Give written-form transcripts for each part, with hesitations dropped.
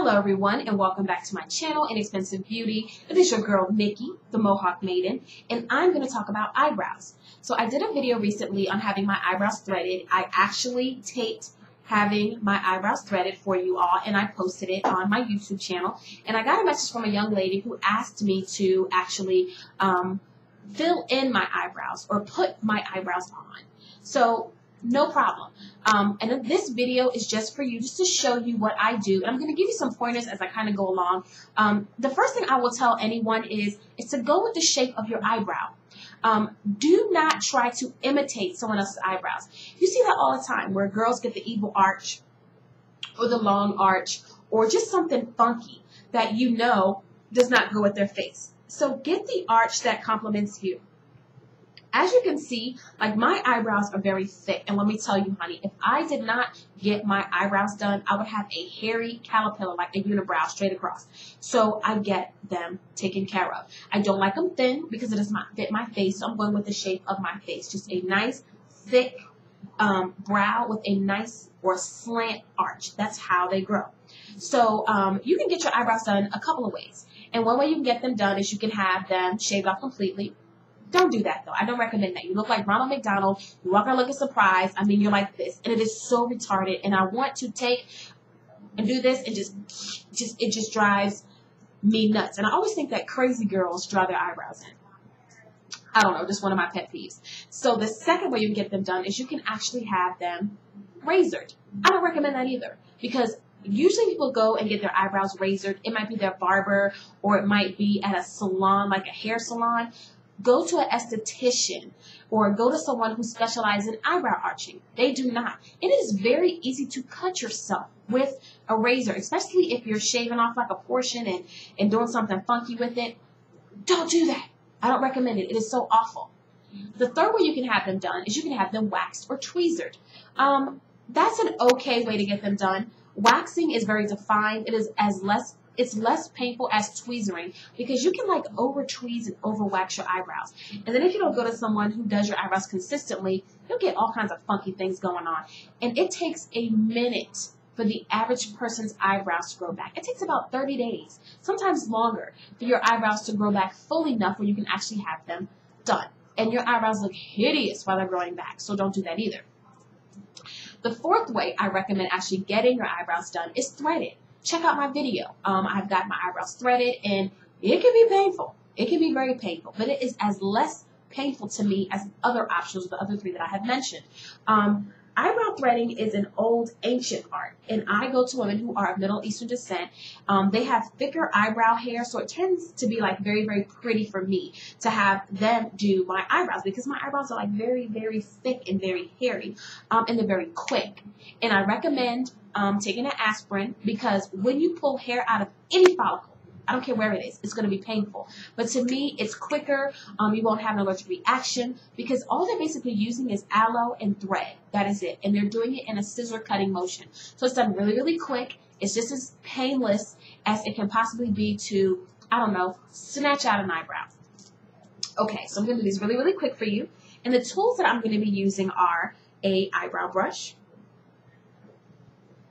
Hello everyone and welcome back to my channel, Inexpensive Beauty. It is your girl Nikki, the Mohawk Maiden, and I'm going to talk about eyebrows. So I did a video recently on having my eyebrows threaded. I actually taped having my eyebrows threaded for you all and I posted it on my YouTube channel. And I got a message from a young lady who asked me to actually fill in my eyebrows or put my eyebrows on. So no problem. And this video is just for you, just to show you what I do. And I'm going to give you some pointers as I kind of go along. The first thing I will tell anyone is to go with the shape of your eyebrow. Do not try to imitate someone else's eyebrows. You see that all the time where girls get the evil arch or the long arch or just something funky that you know does not go with their face. So get the arch that complements you. As you can see, like my eyebrows are very thick. And let me tell you, honey, if I did not get my eyebrows done, I would have a hairy caterpillar, like a unibrow straight across. So I get them taken care of. I don't like them thin because it does not fit my face. So I'm going with the shape of my face. Just a nice, thick brow with a nice or slant arch. That's how they grow. So you can get your eyebrows done a couple of ways. And one way you can get them done is you can have them shaved off completely. Don't do that, though. I don't recommend that. You look like Ronald McDonald. You walk around looking surprised. I mean, you're like this. And it is so retarded. And I want to take and do this and it just drives me nuts. And I always think that crazy girls draw their eyebrows in. I don't know. Just one of my pet peeves. So the second way you can get them done is you can actually have them razored. I don't recommend that either because usually people go and get their eyebrows razored. It might be their barber or it might be at a salon, like a hair salon. Go to an esthetician or go to someone who specializes in eyebrow arching. They do not. It is very easy to cut yourself with a razor, especially if you're shaving off like a portion and doing something funky with it. Don't do that. I don't recommend it. It is so awful. The third way you can have them done is you can have them waxed or tweezered. That's an okay way to get them done. Waxing is very defined. It's less painful as tweezering because you can like over tweeze and over wax your eyebrows. And then if you don't go to someone who does your eyebrows consistently, you'll get all kinds of funky things going on. And it takes a minute for the average person's eyebrows to grow back. It takes about 30 days, sometimes longer, for your eyebrows to grow back full enough where you can actually have them done. And your eyebrows look hideous while they're growing back, so don't do that either. The fourth way I recommend actually getting your eyebrows done is threaded. Check out my video. I've got my eyebrows threaded, and it can be painful. It can be very painful, but it is as less painful to me as other options, the other three that I have mentioned. Eyebrow threading is an old, ancient art, and I go to women who are of Middle Eastern descent. They have thicker eyebrow hair, so it tends to be like very, very pretty for me to have them do my eyebrows because my eyebrows are like very, very thick and very hairy, and they're very quick. And I recommend taking an aspirin because when you pull hair out of any follicle, I don't care where it is, it's going to be painful. But to me, it's quicker. You won't have an allergic reaction because all they're basically using is aloe and thread. That is it. And they're doing it in a scissor cutting motion. So it's done really, really quick. It's just as painless as it can possibly be to, I don't know, snatch out an eyebrow. Okay, so I'm going to do these really, really quick for you. And the tools that I'm going to be using are a eyebrow brush,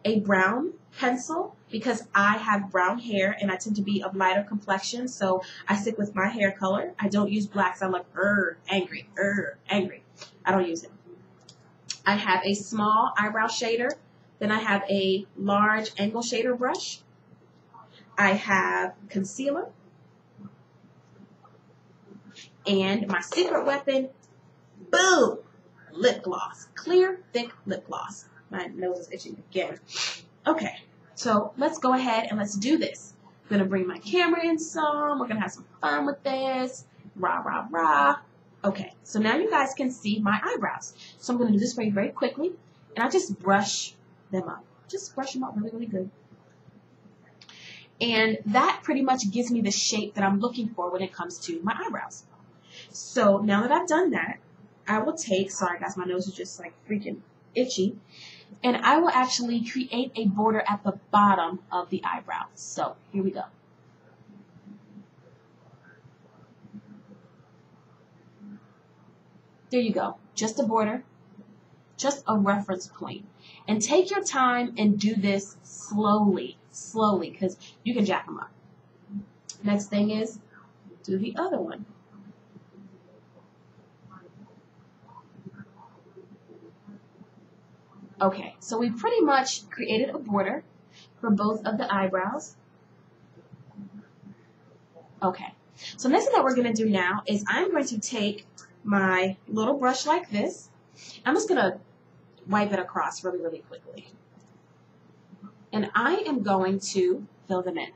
a brown pencil, because I have brown hair and I tend to be of lighter complexion, so I stick with my hair color. I don't use blacks. I'm like, angry. I don't use it. I have a small eyebrow shader. Then I have a large angle shader brush. I have concealer. And my secret weapon, boom, lip gloss. Clear, thick lip gloss. My nose is itching again. Okay, so let's go ahead and let's do this. I'm going to bring my camera in some. We're going to have some fun with this. Rah, rah, rah. Okay, so now you guys can see my eyebrows. So I'm going to do this for you very quickly. And I just brush them up. Just brush them up really, really good. And that pretty much gives me the shape that I'm looking for when it comes to my eyebrows. So now that I've done that, I will take, sorry guys, my nose is just like freaking itchy. And I will actually create a border at the bottom of the eyebrow. So here we go. There you go. Just a border. Just a reference point. And take your time and do this slowly. slowly because you can jack them up. Next thing is do the other one. Okay, so we pretty much created a border for both of the eyebrows. Okay, so next thing that we're going to do now is I'm going to take my little brush like this. I'm just going to wipe it across really, really quickly. And I am going to fill them in.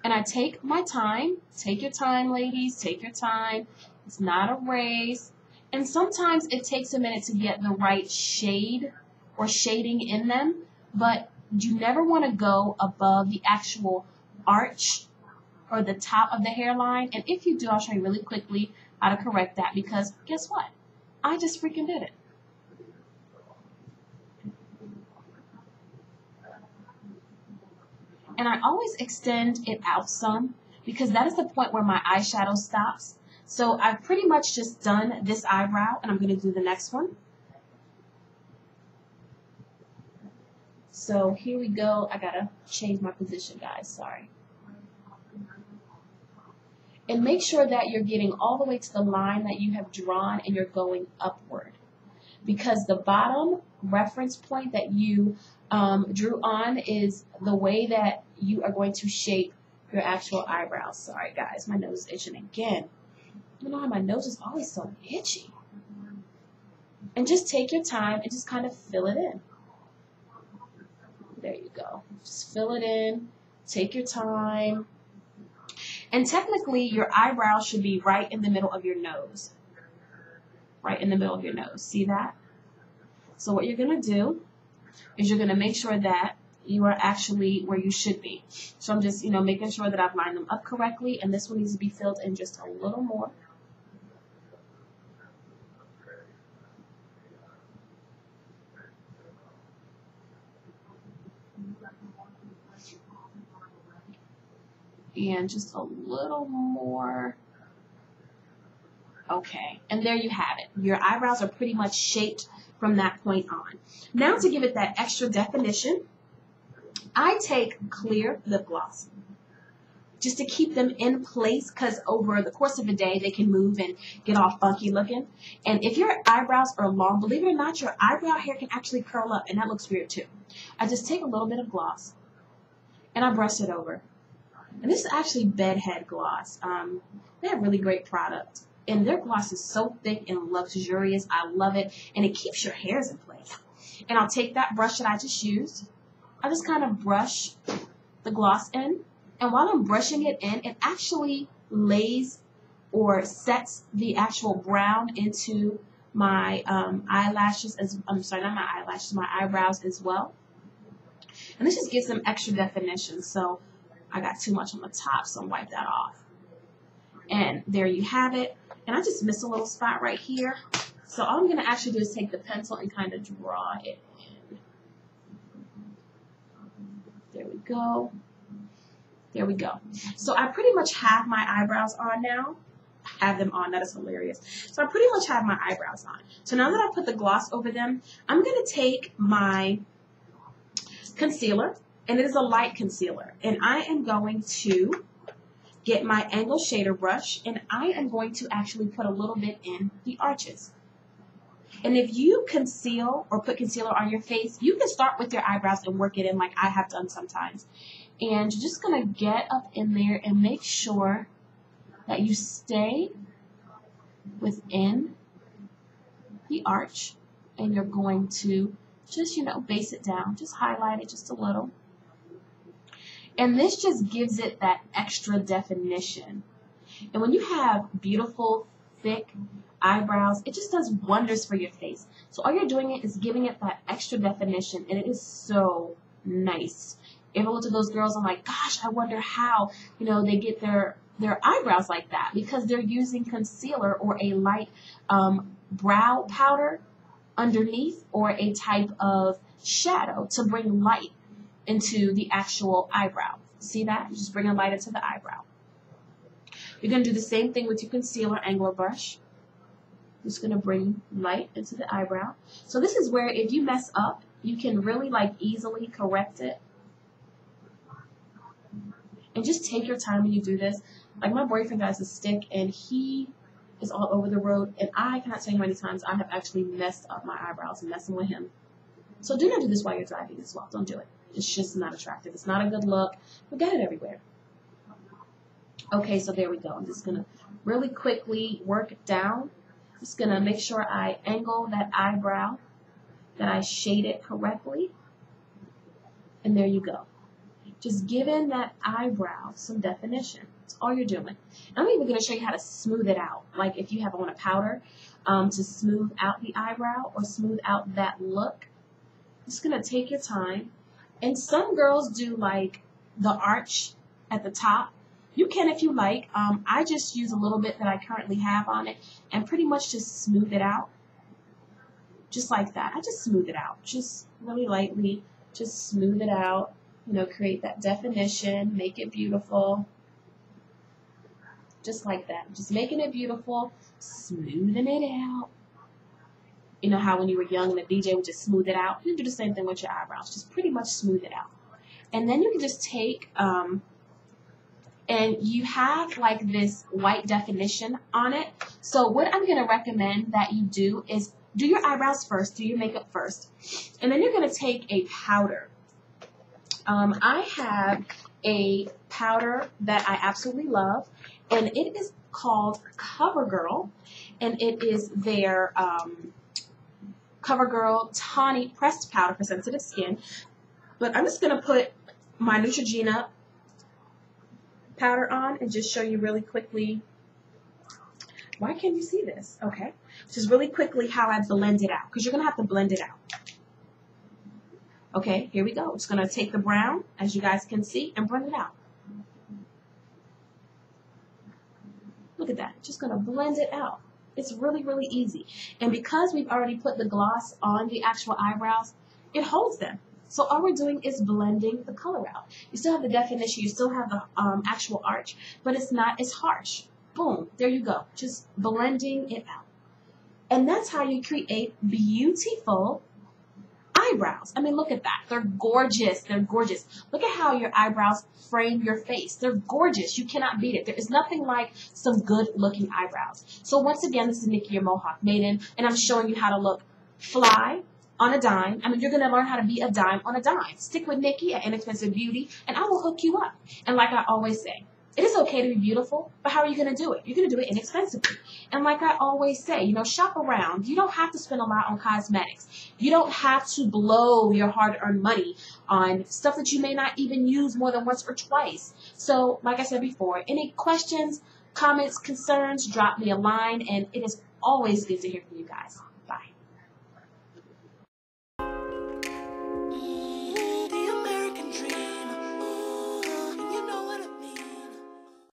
And I take my time. Take your time, ladies. Take your time. It's not a race. And sometimes it takes a minute to get the right shade or shading in them. But you never want to go above the actual arch or the top of the hairline. And if you do, I'll show you really quickly how to correct that. Because guess what? I just freaking did it. And I always extend it out some because that is the point where my eyeshadow stops. So I've pretty much just done this eyebrow and I'm going to do the next one. So here we go. I got to change my position, guys. Sorry. And make sure that you're getting all the way to the line that you have drawn and you're going upward. Because the bottom reference point that you drew on is the way that you are going to shape your actual eyebrows. Sorry, guys, my nose is itching again. You know how my nose is always so itchy. And just take your time and just kind of fill it in. There you go. Just fill it in. Take your time. And technically, your eyebrows should be right in the middle of your nose. Right in the middle of your nose. See that? So what you're going to do is you're going to make sure that you are actually where you should be. So I'm just, making sure that I've lined them up correctly. And this one needs to be filled in just a little more. And just a little more. Okay, and there you have it. Your eyebrows are pretty much shaped from that point on. Now to give it that extra definition, I take clear lip gloss just to keep them in place because over the course of the day, they can move and get all funky looking. And if your eyebrows are long, believe it or not, your eyebrow hair can actually curl up, and that looks weird too. I just take a little bit of gloss, and I brush it over. And this is actually Bedhead gloss. They have really great product. And their gloss is so thick and luxurious. I love it. And it keeps your hairs in place. And I'll take that brush that I just used. I just kind of brush the gloss in. And while I'm brushing it in, it actually lays or sets the actual brown into my eyelashes. I'm sorry, not my eyelashes, my eyebrows as well. And this just gives them extra definition. So I got too much on the top, so I'm wipe that off. And there you have it. And I just missed a little spot right here. So all I'm going to actually do is take the pencil and kind of draw it in. There we go. There we go. So I pretty much have my eyebrows on now. Have them on. That is hilarious. So I pretty much have my eyebrows on. So now that I put the gloss over them, I'm going to take my concealer. And it is a light concealer. And I am going to get my angle shader brush. And I am going to actually put a little bit in the arches. And if you conceal or put concealer on your face, you can start with your eyebrows and work it in like I have done sometimes. And you're just going to get up in there and make sure that you stay within the arch. And you're going to just, base it down. Just highlight it just a little. And this just gives it that extra definition. And when you have beautiful, thick eyebrows, it just does wonders for your face. So all you're doing is giving it that extra definition, and it is so nice. If I look at those girls, I'm like, gosh, I wonder how, they get their eyebrows like that, because they're using concealer or a light brow powder underneath or a type of shadow to bring light into the actual eyebrow. See that? You just bring a light into the eyebrow. You're going to do the same thing with your concealer angular brush. Just going to bring light into the eyebrow. So this is where if you mess up you can really like easily correct it. And just take your time when you do this. Like my boyfriend has a stick and he is all over the road, and I cannot tell you how many times I have actually messed up my eyebrows messing with him. So do not do this while you're driving as well. Don't do it. It's just not attractive. It's not a good look. We got it everywhere. Okay, so there we go. I'm just going to really quickly work it down. Just going to make sure I angle that eyebrow, that I shade it correctly. And there you go. Just giving that eyebrow some definition. That's all you're doing. I'm even going to show you how to smooth it out. Like if you have on a powder to smooth out the eyebrow or smooth out that look. Just going to take your time. And some girls do like the arch at the top. You can if you like. I just use a little bit that I currently have on it and pretty much just smooth it out. Just like that. I just smooth it out. Just really lightly. Just smooth it out. You know, create that definition. Make it beautiful. Just like that. Just making it beautiful. Smoothing it out. You know how when you were young and the DJ would just smooth it out? You do the same thing with your eyebrows. Just pretty much smooth it out. And then you can just take, and you have like this white definition on it. So what I'm going to recommend that you do is do your eyebrows first, do your makeup first. And then you're going to take a powder. I have a powder that I absolutely love, and it is called CoverGirl, and it is their CoverGirl Tawny Pressed Powder for sensitive skin. But I'm just going to put my Neutrogena powder on and just show you really quickly. Why can't you see this? Okay. Just really quickly how I blend it out, because you're going to have to blend it out. Okay, here we go. I'm just going to take the brown, as you guys can see, and blend it out. Look at that. Just going to blend it out. It's really, really easy. And because we've already put the gloss on the actual eyebrows, it holds them. So all we're doing is blending the color out. You still have the definition. You still have the actual arch, but it's not as harsh. Boom. There you go. Just blending it out. And that's how you create beautiful eyebrows. I mean, look at that. They're gorgeous. They're gorgeous. Look at how your eyebrows frame your face. They're gorgeous. You cannot beat it. There is nothing like some good looking eyebrows. So once again, this is Nikki, your Mohawk Maiden, and I'm showing you how to look fly on a dime. I mean, you're going to learn how to be a dime on a dime. Stick with Nikki at Inexpensive Beauty, and I will hook you up. And like I always say, it is okay to be beautiful, but how are you going to do it? You're going to do it inexpensively. And like I always say, you know, shop around. You don't have to spend a lot on cosmetics. You don't have to blow your hard-earned money on stuff that you may not even use more than once or twice. So, like I said before, any questions, comments, concerns, drop me a line, and it is always good to hear from you guys.